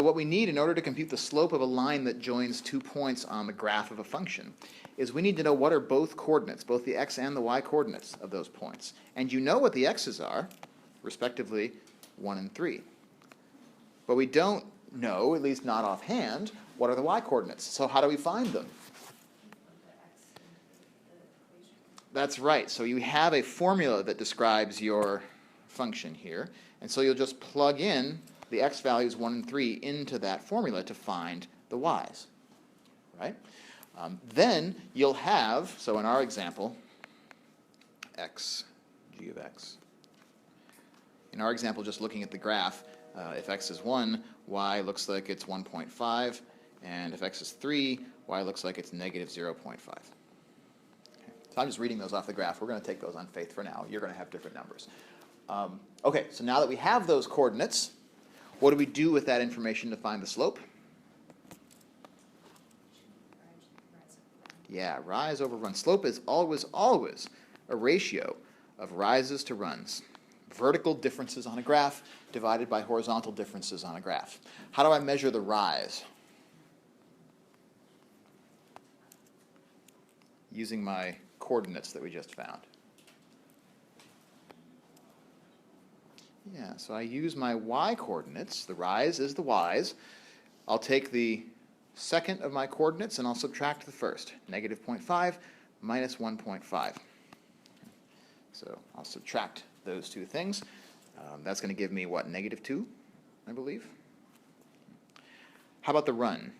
So what we need in order to compute the slope of a line that joins 2 points on the graph of a function is we need to know what are both coordinates, both the x and the y coordinates of those points. And you know what the x's are, respectively 1 and 3. But we don't know, at least not offhand, what are the y coordinates. So how do we find them? That's right. So you have a formula that describes your function here. And so you'll just plug in the x values 1 and 3 into that formula to find the y's. Right? Then you'll have, so in our example, x, g of x. In our example, just looking at the graph, if x is 1, y looks like it's 1.5. And if x is 3, y looks like it's negative 0.5. So I'm just reading those off the graph. We're going to take those on faith for now. You're going to have different numbers. Okay, so now that we have those coordinates, what do we do with that information to find the slope? Yeah, rise over run. Slope is always a ratio of rises to runs. Vertical differences on a graph divided by horizontal differences on a graph. How do I measure the rise? Using my coordinates that we just found. Yeah, so I use my y coordinates. The rise is the y's. I'll take the second of my coordinates and I'll subtract the first. Negative 0.5 minus 1.5. So I'll subtract those two things. That's going to give me, what, negative 2, I believe? How about the run?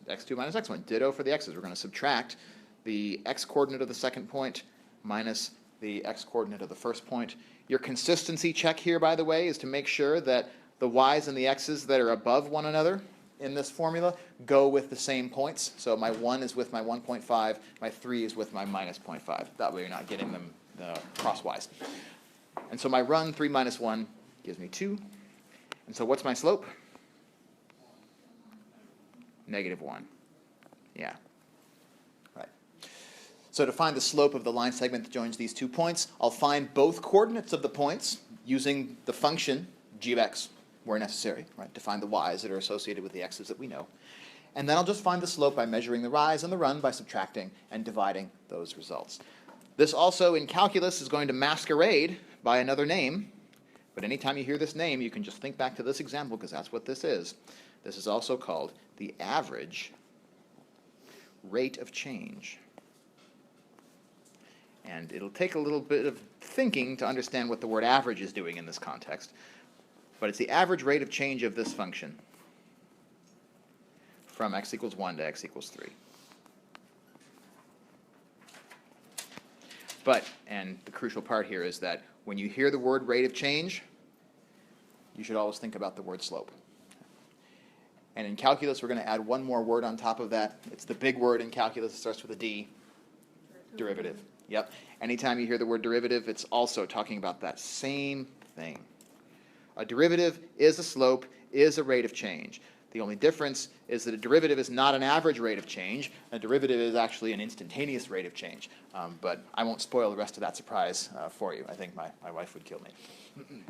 x2 minus x1. Ditto for the x's. We're going to subtract the x-coordinate of the second point minus the x-coordinate of the first point. Your consistency check here, by the way, is to make sure that the y's and the x's that are above one another in this formula go with the same points. So my 1 is with my 1.5, my 3 is with my minus 0.5. That way you're not getting them crosswise. And so my run, 3 minus 1, gives me 2. And so what's my slope? Negative 1. Yeah. Right. So to find the slope of the line segment that joins these 2 points, I'll find both coordinates of the points using the function g of x where necessary, right, to find the y's that are associated with the x's that we know. And then I'll just find the slope by measuring the rise and the run by subtracting and dividing those results. This also in calculus is going to masquerade by another name, but anytime you hear this name, you can just think back to this example because that's what this is. This is also called the average rate of change. And it'll take a little bit of thinking to understand what the word average is doing in this context. But it's the average rate of change of this function from x equals 1 to x equals 3. But, and the crucial part here is that when you hear the word rate of change, you should always think about the word slope. And in calculus, we're going to add one more word on top of that. It's the big word in calculus. It starts with a D. Derivative. Yep. Anytime you hear the word derivative, it's also talking about that same thing. A derivative is a slope, is a rate of change. The only difference is that a derivative is not an average rate of change. A derivative is actually an instantaneous rate of change. But I won't spoil the rest of that surprise for you. I think my wife would kill me.